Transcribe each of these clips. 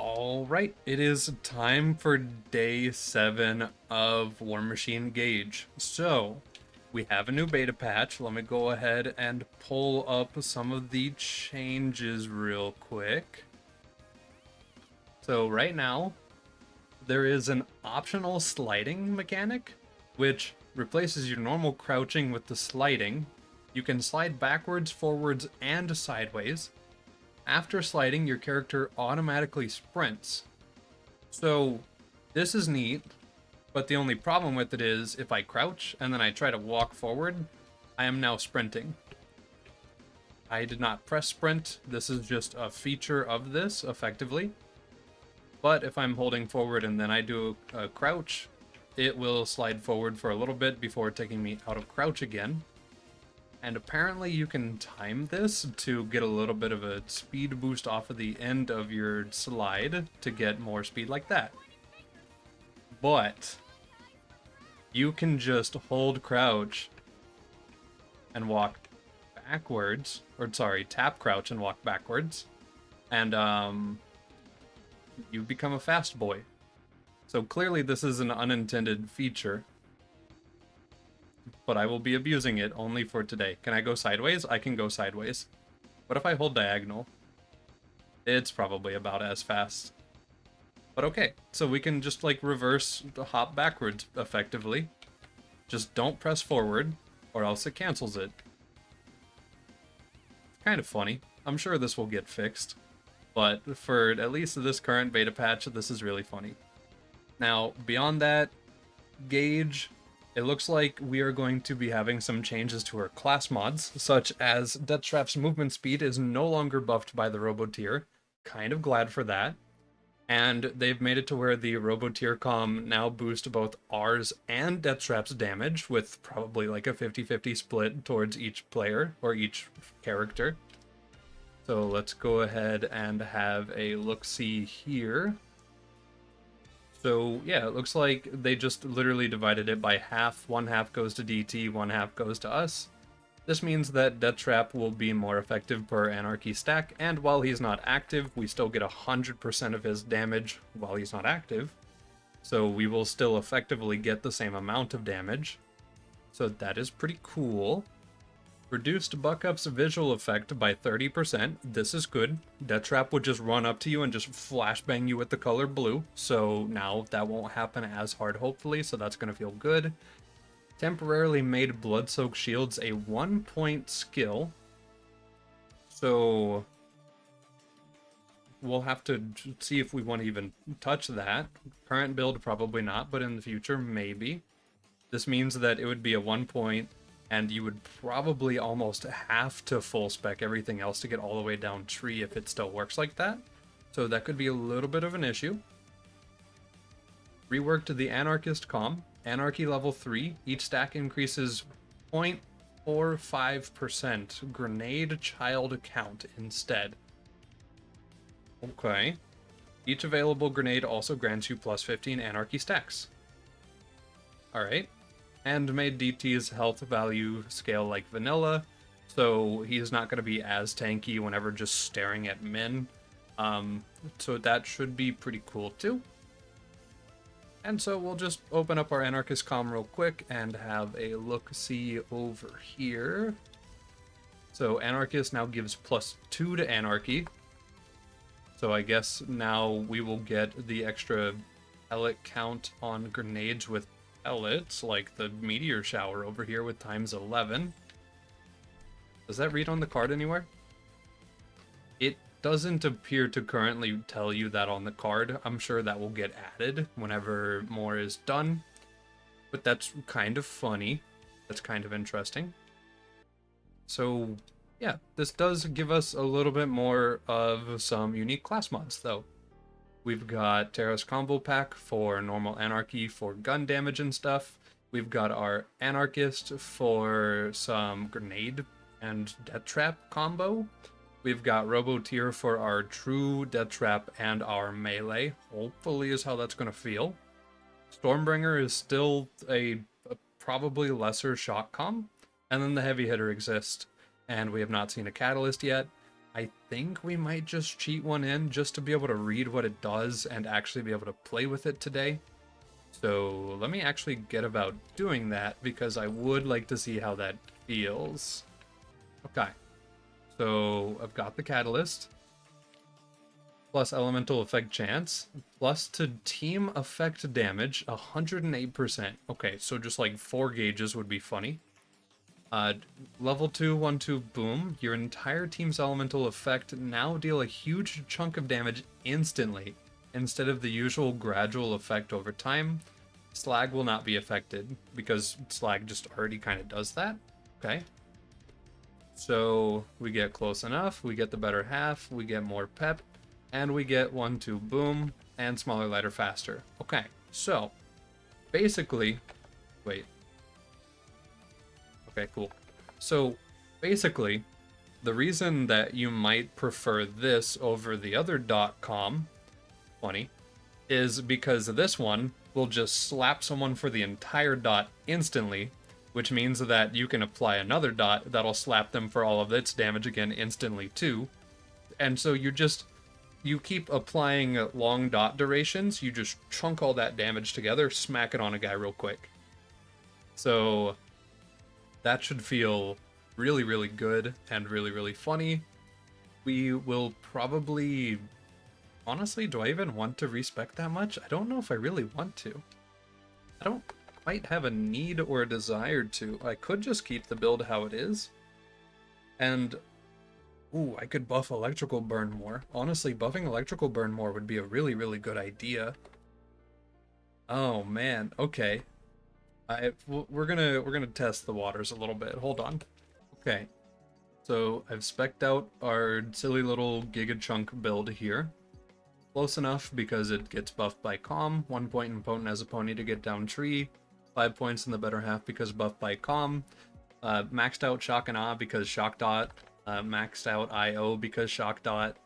All right, it is time for day 7 of War Machine Gaige. So, we have a new beta patch. Let me go ahead and pull up some of the changes real quick. So, right now, there is an optional sliding mechanic, which replaces your normal crouching with the sliding. You can slide backwards, forwards, and sideways. After sliding, your character automatically sprints. So, this is neat, but the only problem with it is if I crouch and then I try to walk forward, I am now sprinting. I did not press sprint, this is just a feature of this, effectively. But if I'm holding forward and then I do a crouch, it will slide forward for a little bit before taking me out of crouch again. And apparently you can time this to get a little bit of a speed boost off of the end of your slide to get more speed like that. But you can just hold crouch and walk backwards, or sorry, tap crouch and walk backwards, and you become a fast boy. So clearly this is an unintended feature, but I will be abusing it only for today. Can I go sideways? I can go sideways. What if I hold diagonal? It's probably about as fast. But okay, so we can just like reverse hop backwards effectively. Just don't press forward, or else it cancels it. Kind of funny. I'm sure this will get fixed. But for at least this current beta patch, this is really funny. Now, beyond that, Gaige, it looks like we are going to be having some changes to our class mods, such as Deathstrap's movement speed is no longer buffed by the Robotier. Kind of glad for that. And they've made it to where the Robotier comm now boost both ours and Deathstrap's damage, with probably like a 50-50 split towards each player, or each character. So let's go ahead and have a look-see here. So yeah, it looks like they just literally divided it by half. One half goes to DT, one half goes to us. This means that Deathtrap will be more effective per Anarchy stack, and while he's not active, we still get 100% of his damage while he's not active. So we will still effectively get the same amount of damage. So that is pretty cool. Reduced Buckup's visual effect by 30%. This is good. Deathtrap would just run up to you and just flashbang you with the color blue. So now that won't happen as hard, hopefully, so that's going to feel good. Temporarily made Blood-Soaked Shields a 1-point skill. So we'll have to see if we want to even touch that. Current build, probably not, but in the future, maybe. This means that it would be a 1-point, and you would probably almost have to full spec everything else to get all the way down tree if it still works like that. So that could be a little bit of an issue. Reworked the Anarchist comm. Anarchy level 3. Each stack increases 0.45% grenade child count instead. Okay. Each available grenade also grants you plus 15 Anarchy stacks. Alright. And made DT's health value scale like vanilla, so he's not going to be as tanky whenever just staring at men. So that should be pretty cool too. And so we'll just open up our Anarchist comm real quick and have a look-see over here. So Anarchist now gives +2 to Anarchy. So I guess now we will get the extra pellet count on grenades with pellets, like the meteor shower over here with ×11. Does that read on the card anywhere? It doesn't appear to currently tell you that on the card. I'm sure that will get added whenever more is done. But that's kind of funny. That's kind of interesting. So yeah, this does give us a little bit more of some unique class mods though. We've got Terra's Combo Pack for normal Anarchy for gun damage and stuff. We've got our Anarchist for some grenade and Deathtrap combo. We've got Robotier for our true Deathtrap and our melee. Hopefully is how that's going to feel. Stormbringer is still a probably lesser shock comm. And then the heavy hitter exists. And we have not seen a catalyst yet. I think we might just cheat one in just to be able to read what it does and actually be able to play with it today. So let me actually get about doing that because I would like to see how that feels. Okay, so I've got the catalyst, plus elemental effect chance, plus to team effect damage, 108%. Okay, so just like 4 gauges would be funny. Level 2, 1-2, boom. Your entire team's elemental effect now deal a huge chunk of damage instantly, instead of the usual gradual effect over time. Slag will not be affected, because Slag just already kind of does that. Okay. So we get close enough, we get the better half, we get more pep, and we get 1-2, boom, and smaller, lighter, faster. Okay, so basically, wait. Okay, cool. So basically, the reason that you might prefer this over the other .com, funny, is because this one will just slap someone for the entire dot instantly, which means that you can apply another dot that'll slap them for all of its damage again instantly too. And so you keep applying long dot durations, you just chunk all that damage together, smack it on a guy real quick. So that should feel really, really good and really, really funny. We will probably... Honestly, do I even want to respec that much? I don't know if I really want to. I don't quite have a need or a desire to. I could just keep the build how it is. And, ooh, I could buff electrical burn more. Honestly, buffing electrical burn more would be a really, really good idea. Oh man, okay. We're gonna test the waters a little bit. Hold on. Okay. So I've spec'd out our silly little Giga Chunk build here. Close enough because it gets buffed by Calm, 1 point in Potent as a pony to get down tree, 5 points in the better half because buffed by Calm, maxed out Shock and Awe because Shock Dot, maxed out IO because Shock Dot,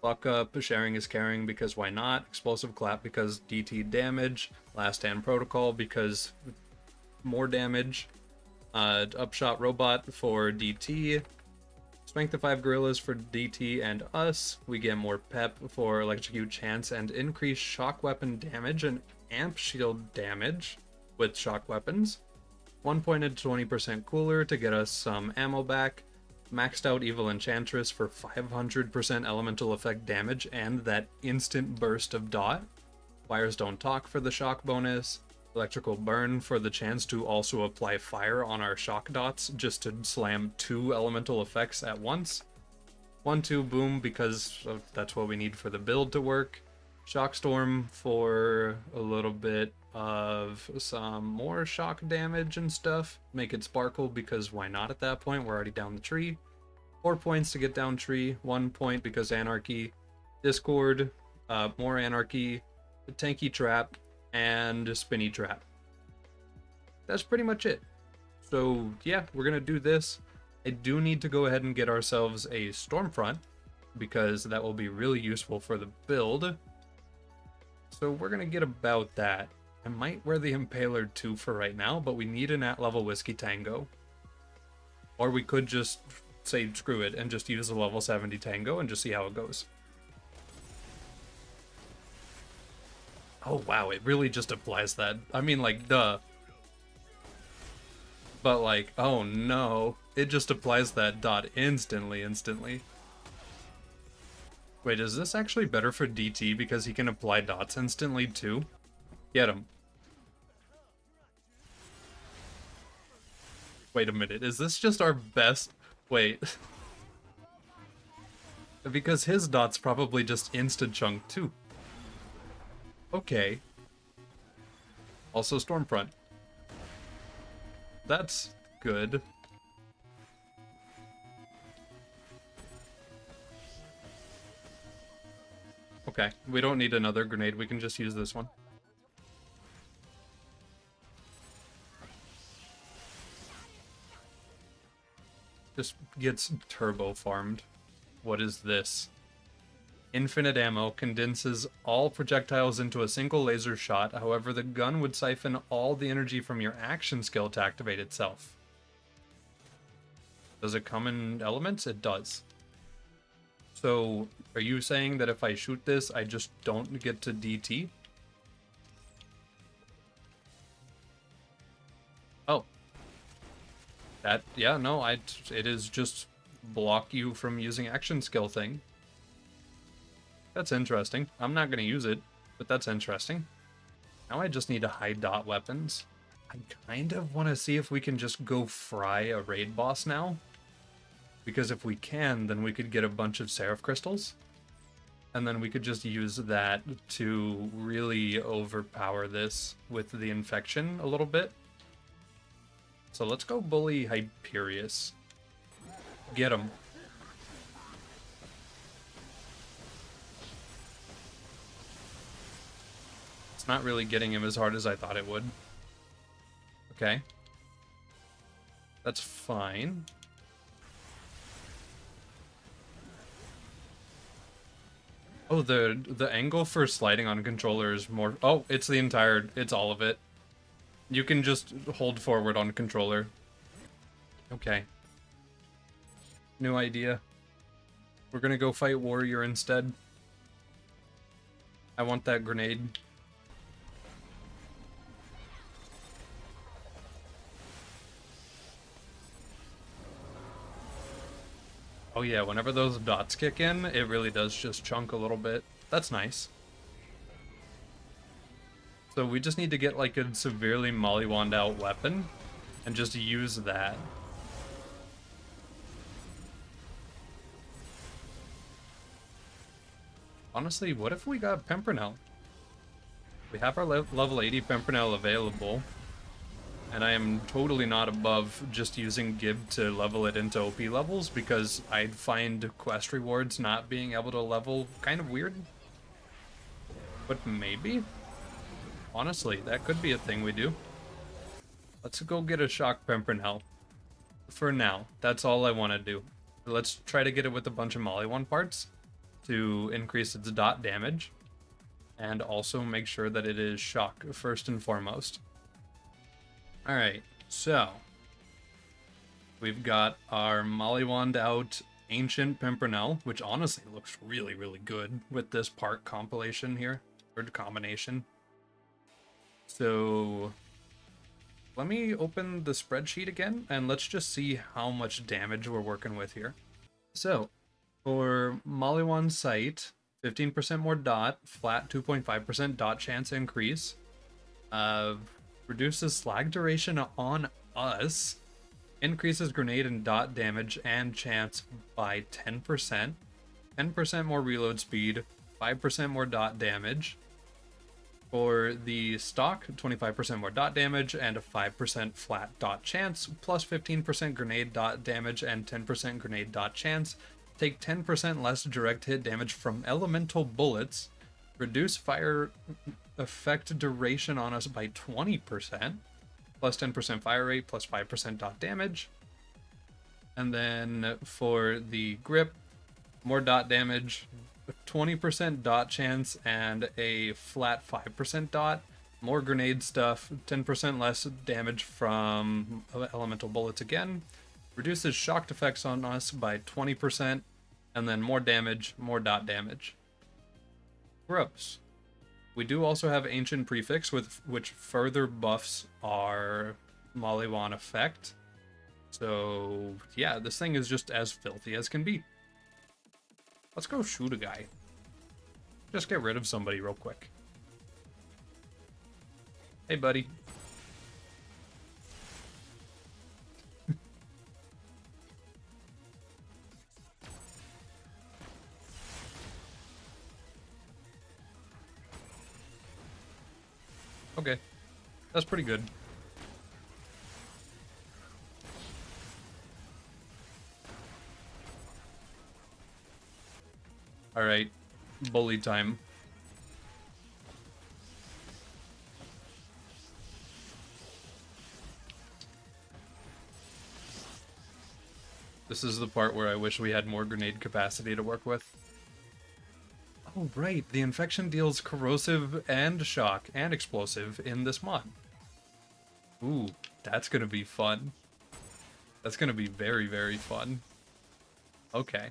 Fuck Up, Sharing is Caring because why not, Explosive Clap because DT damage, Last Stand Protocol because more damage, Upshot Robot for DT, Strength of 5 Gorillas for DT and us. We get more pep for Electrocute Chance and increase shock weapon damage and amp shield damage with shock weapons. 1 point at 20% cooler to get us some ammo back. Maxed out Evil Enchantress for 500% elemental effect damage and that instant burst of dot. Wires Don't Talk for the shock bonus. Electrical Burn for the chance to also apply fire on our shock dots just to slam 2 elemental effects at once. 1-2 boom because that's what we need for the build to work. Shock Storm for a little bit of some more shock damage and stuff. Make it sparkle because why not at that point? We're already down the tree. 4 points to get down tree. 1 point because Anarchy. Discord. More Anarchy. The Tanky Trap. And Spinny Trap. That's pretty much it. So yeah, we're gonna do this. I do need to go ahead and get ourselves a Stormfront because that will be really useful for the build. So we're gonna get about that. I might wear the Impaler too for right now, but we need an at-level Whiskey Tango. Or we could just say screw it and just use a level 70 Tango and just see how it goes. Oh wow, it really just applies that. I mean, like, duh. But like, oh no. It just applies that dot instantly. Wait, is this actually better for DT because he can apply dots instantly too? Get him. Wait a minute, is this just our best? Wait. Because his dots probably just insta-chunk too. Okay. Also Stormfront. That's good. Okay, we don't need another grenade, we can just use this one. Just gets turbo farmed. What is this? Infinite ammo condenses all projectiles into a single laser shot. However, the gun would siphon all the energy from your action skill to activate itself. Does it come in elements? It does. So, are you saying that if I shoot this, I just don't get to DT? Oh. Yeah, no, it is just block you from using action skill thing. That's interesting. I'm not going to use it, but that's interesting. Now I just need to hide dot weapons. I kind of want to see if we can just go fry a raid boss now. Because if we can, then we could get a bunch of Seraph Crystals. And then we could just use that to really overpower this with the infection a little bit. So let's go bully Hyperius. Get him. It's not really getting him as hard as I thought it would. Okay. That's fine. Oh, the angle for sliding on controller is more... Oh, it's all of it. You can just hold forward on controller. Okay. New idea. We're gonna go fight Warrior instead. I want that grenade. Oh yeah, whenever those dots kick in, it really does just chunk a little bit. That's nice. So we just need to get like a severely mollywand out weapon and just use that. Honestly, what if we got Pimpernel? We have our level 80 Pimpernel available, and I am totally not above just using Gib to level it into OP levels, because I'd find quest rewards not being able to level kind of weird. But maybe? Honestly, that could be a thing we do. Let's go get a Shock Pimpernel. For now, that's all I want to do. Let's try to get it with a bunch of Mollywand parts to increase its dot damage, and also make sure that it is shock first and foremost. Alright, so we've got our Mollywand out Ancient Pimpernel, which honestly looks really, really good with this part compilation here, or combination. So let me open the spreadsheet again, and let's just see how much damage we're working with here. So for Mollywand Sight, 15% more dot, flat 2.5% dot chance increase. Reduces slag duration on us. Increases grenade and dot damage and chance by 10%. 10% more reload speed. 5% more dot damage. For the stock, 25% more dot damage and a 5% flat dot chance, plus 15% grenade dot damage and 10% grenade dot chance. Take 10% less direct hit damage from elemental bullets. Reduce fire effect duration on us by 20%. Plus 10% fire rate, plus 5% dot damage. And then for the grip, more dot damage, 20% dot chance, and a flat 5% dot. More grenade stuff, 10% less damage from elemental bullets again. Reduces shocked effects on us by 20%, and then more damage, more dot damage. Gross. We do also have Ancient Prefix, which further buffs our Mollywand effect. So yeah, this thing is just as filthy as can be. Let's go shoot a guy. Just get rid of somebody real quick. Hey, buddy. Okay, that's pretty good. Alright, bully time. This is the part where I wish we had more grenade capacity to work with. Oh, right, the infection deals corrosive and shock and explosive in this mod. Ooh, that's gonna be fun. That's gonna be very, very fun. Okay.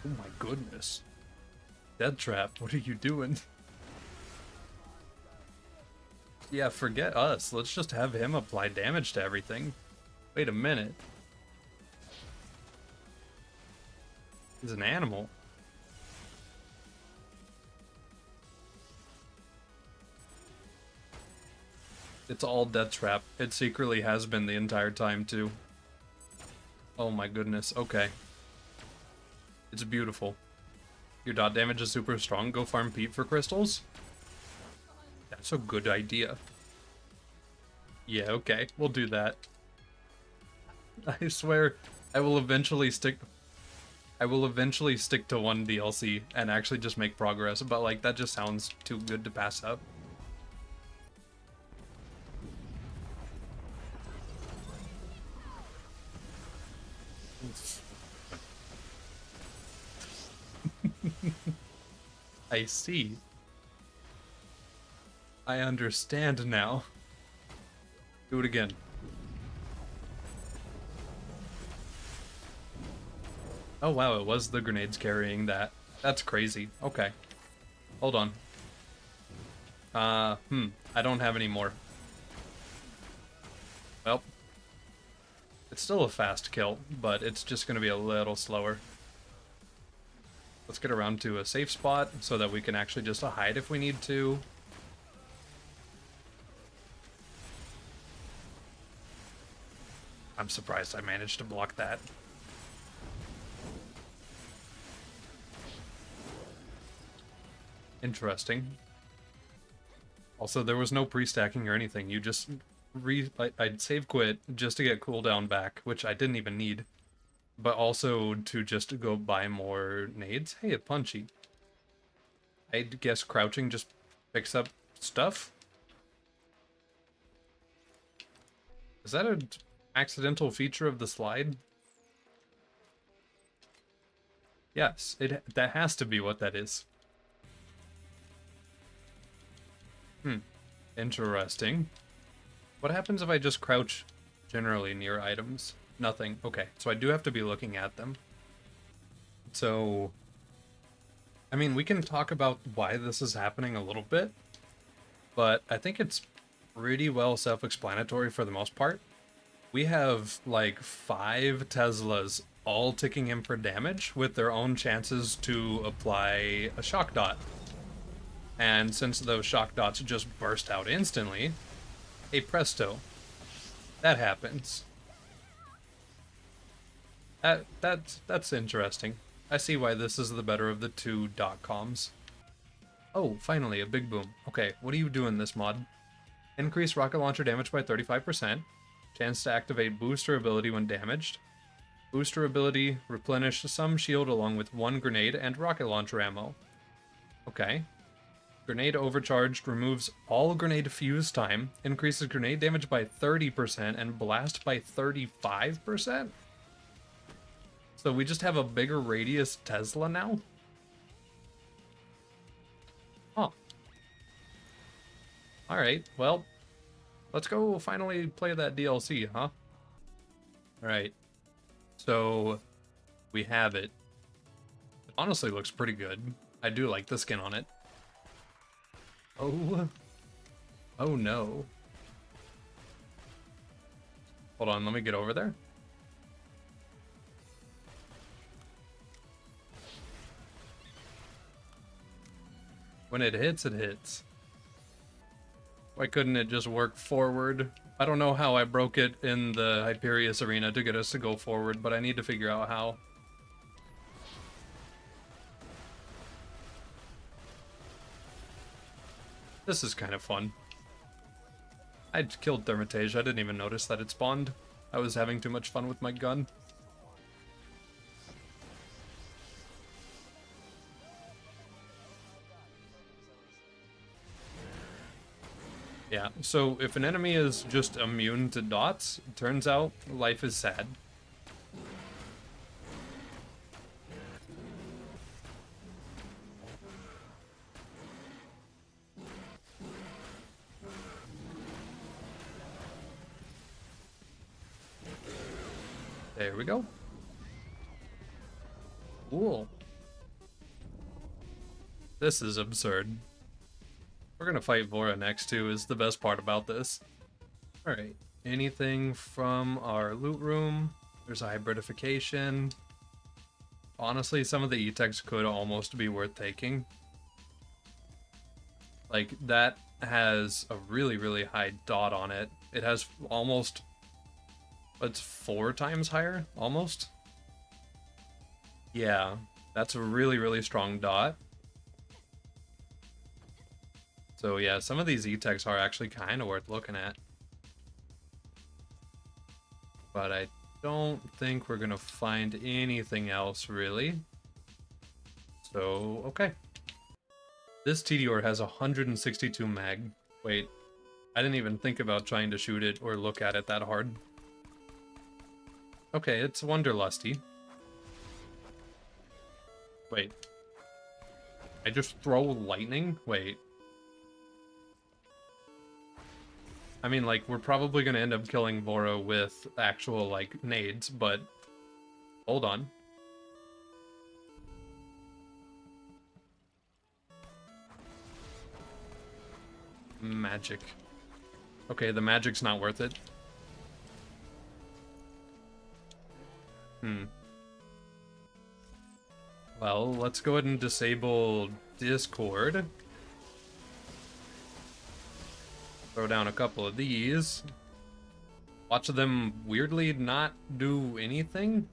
Oh my goodness. Death Trap, what are you doing? Yeah, forget us. Let's just have him apply damage to everything. Wait a minute. He's an animal. It's all Death Trap. It secretly has been the entire time, too. Oh my goodness, okay. It's beautiful. Your dot damage is super strong. Go farm Pete for crystals? That's a good idea. Yeah, okay. We'll do that. I swear, I will eventually stick to one DLC and actually just make progress, but like that just sounds too good to pass up. I see. I understand now. Do it again. Oh wow, it was the grenades carrying that. That's crazy. Okay. Hold on. I don't have any more. Well. It's still a fast kill, but it's just gonna be a little slower. Let's get around to a safe spot so that we can actually just hide if we need to. I'm surprised I managed to block that. Interesting. Also, there was no pre-stacking or anything. You just I'd save quit just to get cooldown back, which I didn't even need. But also to just go buy more nades. Hey, a punchy. I'd guess crouching just picks up stuff? Is that an accidental feature of the slide? Yes, that has to be what that is. Interesting. What happens if I just crouch generally near items? Nothing. Okay, so I do have to be looking at them. So, I mean, we can talk about why this is happening a little bit, but I think it's pretty well self-explanatory for the most part. We have like 5 Teslas all ticking in for damage with their own chances to apply a shock dot. And since those shock dots just burst out instantly, hey presto, that happens. That's interesting. I see why this is the better of the two .coms. Oh, finally, a big boom. Okay, what are you doing this mod? Increase rocket launcher damage by 35%. Chance to activate booster ability when damaged. Booster ability, replenish some shield along with 1 grenade and rocket launcher ammo. Okay. Grenade overcharged removes all grenade fuse time, increases grenade damage by 30% and blast by 35%? So we just have a bigger radius Tesla now? Huh. Alright, well, let's go finally play that DLC, huh? Alright. So, we have it. It honestly looks pretty good. I do like the skin on it. Oh. Oh no. Hold on, let me get over there. When it hits, it hits. Why couldn't it just work forward? I don't know how I broke it in the Hyperius arena to get us to go forward, but I need to figure out how. This is kind of fun. I killed Thermitage. I didn't even notice that it spawned. I was having too much fun with my gun. Yeah, so if an enemy is just immune to dots, it turns out life is sad. There we go. Cool. This is absurd. We're gonna fight Vora next too, is the best part about this. Alright, anything from our loot room? There's a hybridification. Honestly, some of the E-techs could almost be worth taking. Like, that has a really, really high DoT on it. It has almost... it's 4 times higher? Almost? Yeah, that's a really, really strong DoT. So yeah, some of these E-techs are actually kind of worth looking at. But I don't think we're gonna find anything else, really. So, okay. This Tediore has 162 mag. Wait, I didn't even think about trying to shoot it or look at it that hard. Okay, it's Wonderlusty. Wait. I just throw lightning? Wait. I mean, like, we're probably gonna end up killing Voro with actual, like, nades, but... hold on. Magic. Okay, the magic's not worth it. Well, let's go ahead and disable Discord. Throw down a couple of these. Watch them weirdly not do anything?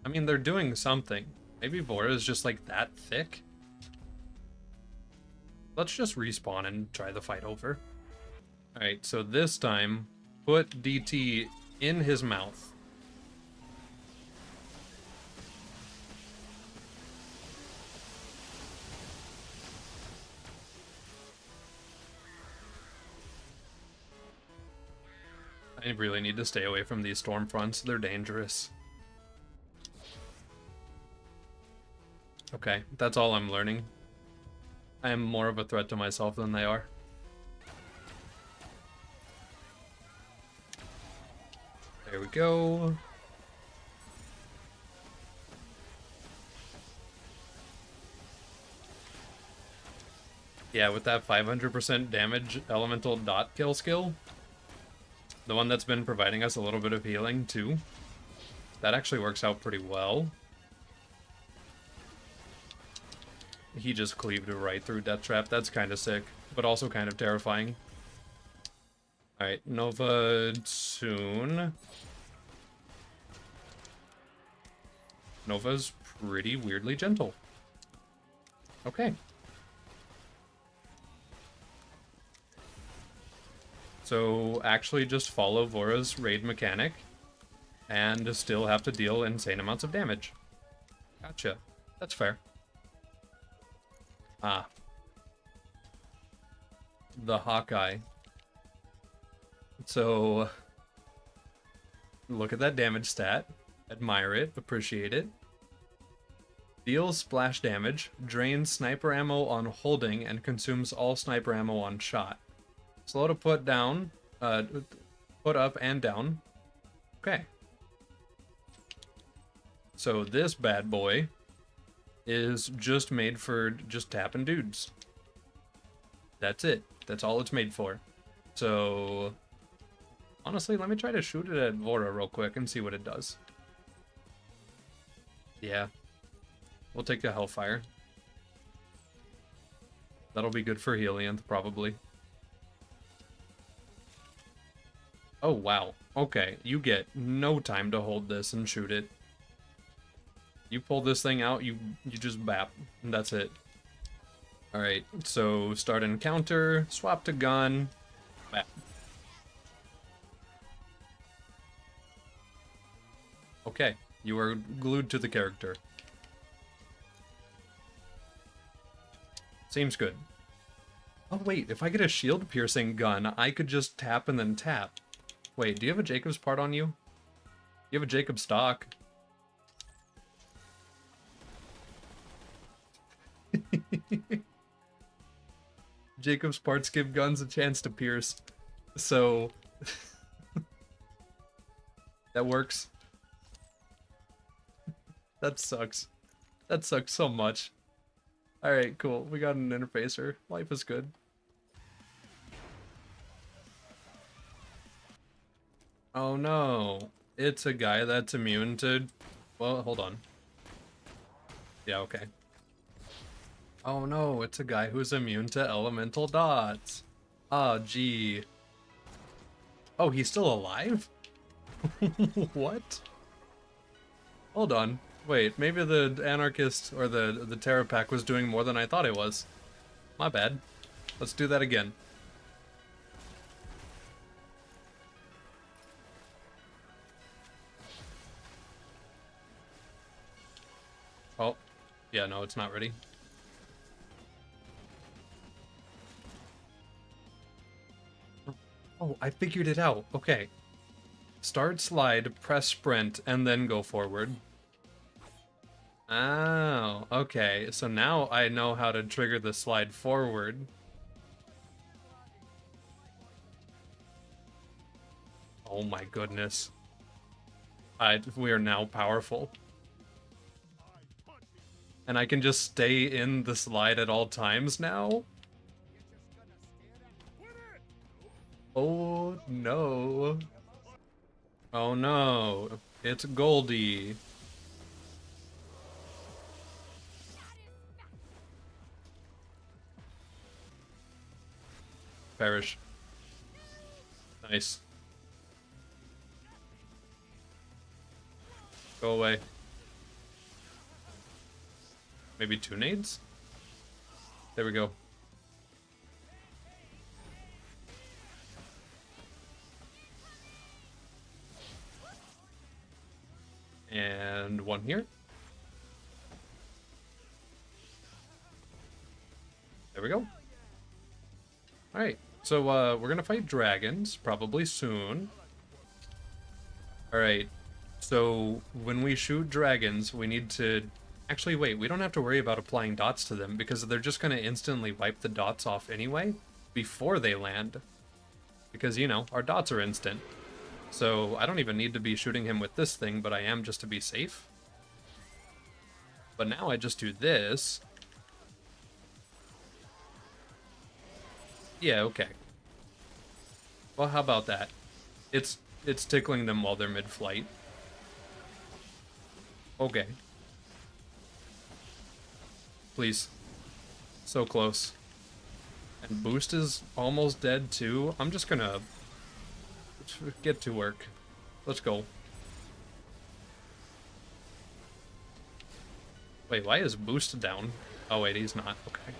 I mean, they're doing something. Maybe Vora is just, like, that thick? Let's just respawn and try the fight over. Alright, so this time, put DT in his mouth. I really need to stay away from these storm fronts. They're dangerous. Okay, that's all I'm learning. I am more of a threat to myself than they are. There we go. Yeah, with that 500% damage elemental DoT kill skill, the one that's been providing us a little bit of healing too, that actually works out pretty well. He just cleaved right through Death Trap. That's kind of sick, but also kind of terrifying. Alright, Nova soon. Nova's pretty weirdly gentle. Okay. So actually just follow Vora's raid mechanic and still have to deal insane amounts of damage. Gotcha. That's fair. Ah. The Hawkeye. So, look at that damage stat. Admire it, appreciate it. Deals splash damage, drains sniper ammo on holding, and consumes all sniper ammo on shot. Slow to put down, put up and down. Okay. So this bad boy is just made for just tapping dudes. That's it. That's all it's made for. So, honestly, let me try to shoot it at Vora real quick and see what it does. Yeah. We'll take the Hellfire. That'll be good for Helianth, probably. Oh, wow. Okay, you get no time to hold this and shoot it. You pull this thing out, you just bap, and that's it. Alright, so start encounter, swap to gun, bap. Okay, you are glued to the character. Seems good. Oh wait, if I get a shield piercing gun, I could just tap and then tap. Wait, do you have a Jacob's part on you? You have a Jacob's stock. Jacob's parts give guns a chance to pierce. So... that works. That sucks. That sucks so much. Alright, cool. We got an interfacer. Life is good. Oh no. It's a guy that's immune to... Well, hold on. Yeah, okay. Oh no, it's a guy who's immune to elemental dots. Ah, gee. Oh, he's still alive? What? Hold on. Wait, maybe the anarchist or the Terra Pack was doing more than I thought it was. My bad. Let's do that again. Oh, yeah, no, it's not ready. Oh, I figured it out. Okay. Start slide, press sprint, and then go forward. Oh, okay. So now I know how to trigger the slide forward. Oh my goodness. We are now powerful. And I can just stay in the slide at all times now? Oh no. Oh no. It's Goldie. Perish. Nice. Go away. Maybe 2 nades? There we go. And 1 here. There we go. Alright, so we're gonna fight dragons, probably soon. Alright, so when we shoot dragons, we need to... Actually, wait, we don't have to worry about applying dots to them, because they're just gonna instantly wipe the dots off anyway, before they land. Because, you know, our dots are instant. So I don't even need to be shooting him with this thing, but I am just to be safe. But now I just do this. Yeah, okay. Well, how about that? It's tickling them while they're mid-flight. Okay. Please. So close. And Boost is almost dead too. I'm just gonna get to work. Let's go. Wait, why is Boost down? Oh wait, he's not. Okay.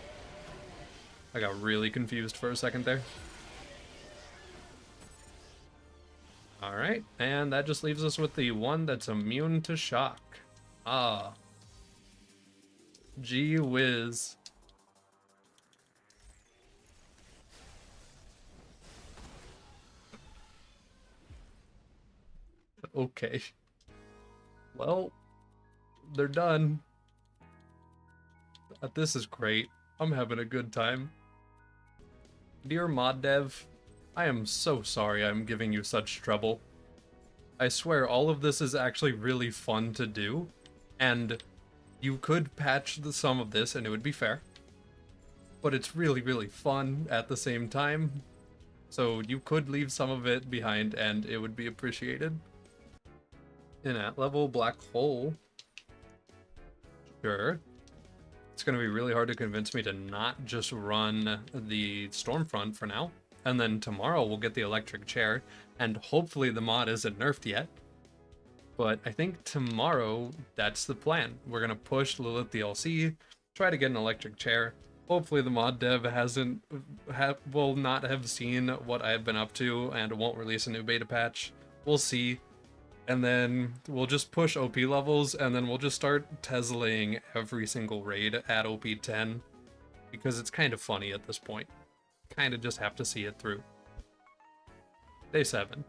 I got really confused for a second there. Alright, and that just leaves us with the one that's immune to shock. Ah. Gee whiz. Okay. Well, they're done. This is great. I'm having a good time. Dear mod dev, I am so sorry I'm giving you such trouble. I swear all of this is actually really fun to do, and you could patch some of this and it would be fair. But it's really, really fun at the same time. So you could leave some of it behind and it would be appreciated. An at-level black hole. Sure. It's going to be really hard to convince me to not just run the Stormfront for now. And then tomorrow we'll get the electric chair, and hopefully the mod isn't nerfed yet. But I think tomorrow, that's the plan. We're going to push Lilith DLC, try to get an electric chair. Hopefully the mod dev will not have seen what I've been up to and won't release a new beta patch. We'll see. And then we'll just push OP levels, and then we'll just start Teslaing every single raid at OP 10. Because it's kind of funny at this point. Kind of just have to see it through. Day 7.